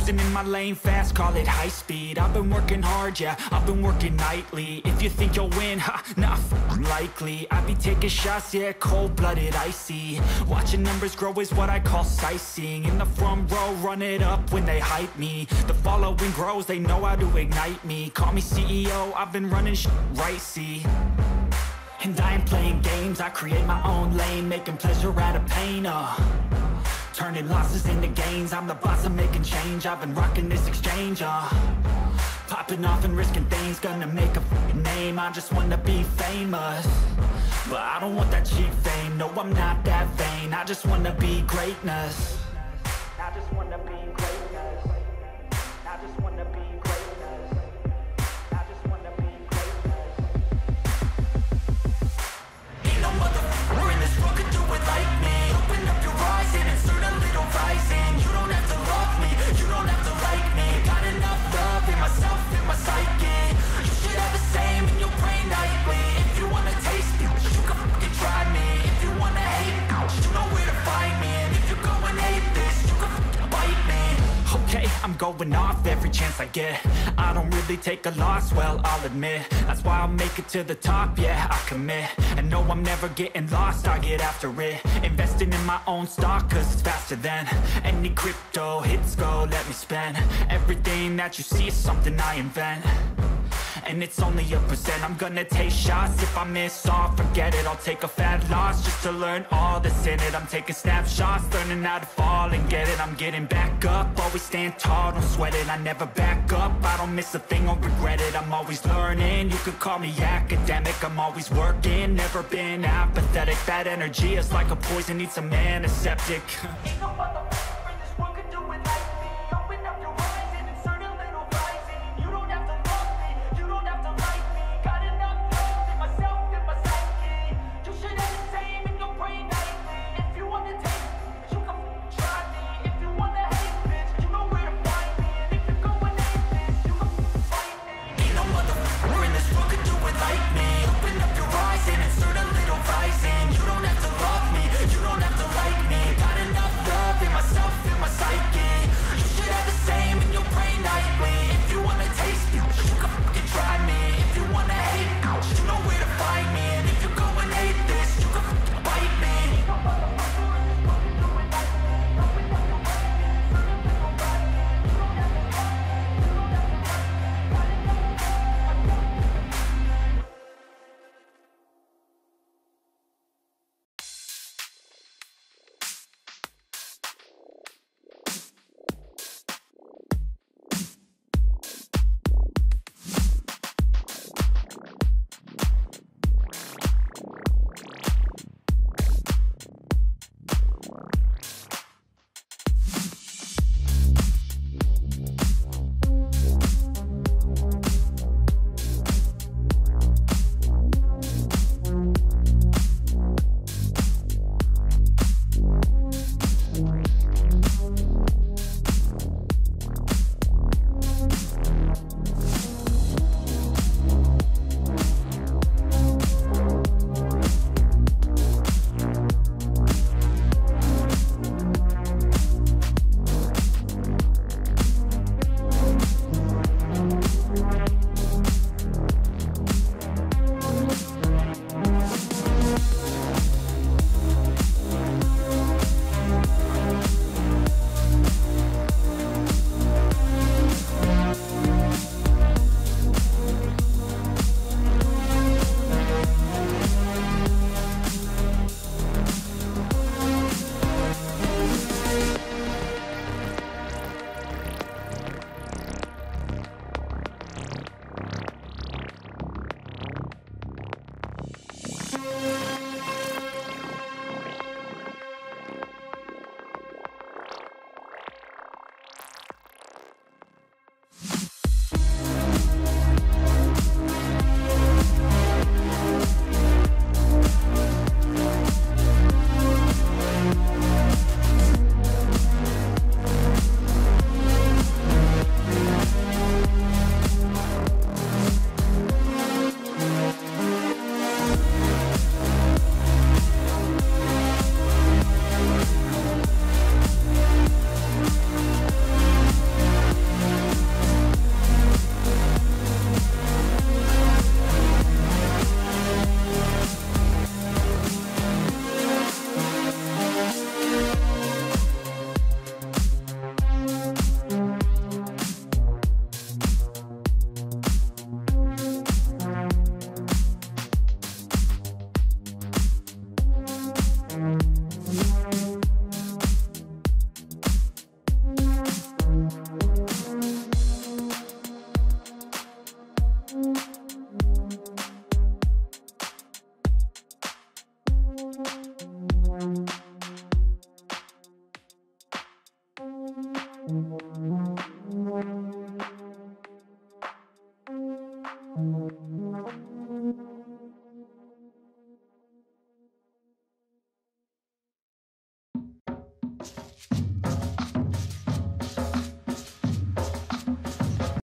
Cruising in my lane fast, call it high speed. I've been working hard, yeah, I've been working nightly. If you think you'll win, ha, not likely. I be taking shots, yeah, cold-blooded, icy. Watching numbers grow is what I call sightseeing. In the front row, run it up when they hype me. The following grows, they know how to ignite me. Call me CEO, I've been running right, see. And I ain't playing games, I create my own lane, making pleasure out of pain, turning losses into gains. I'm the boss, I'm making change. I've been rocking this exchange, popping off and risking things. Gonna make a name, I just wanna be famous. But I don't want that cheap fame, no, I'm not that vain. I just wanna be greatness. I just wanna be greatness. I just wanna be greatness. I just wanna be greatness. Ain't no motherfucker in this world could do it like me. Open up your eyes and insert a little rising. You don't have to love me, you don't have to like me. Got enough love in myself, in my psyche. You should have the same in your brain nightly. If you wanna taste me, you can fucking try me. If you wanna hate me, you know where to find me. And if you're going hate this, you can fucking bite me. Okay, I'm going off every chance I get. I don't really take a loss, well, I'll admit. That's why I'll make it to the top, yeah, I commit. And no, I'm never getting lost, I get after it. Investing in my own stock, cause it's faster than any crypto hits go, let me spend. Everything that you see is something I invent. And it's only a percent. I'm gonna take shots. If I miss all, forget it. I'll take a fat loss just to learn all that's in it. I'm taking snapshots, learning how to fall and get it. I'm getting back up, always stand tall, don't sweat it. I never back up, I don't miss a thing or regret it. I'm always learning, you could call me academic. I'm always working, never been apathetic. That energy is like a poison, needs a antiseptic.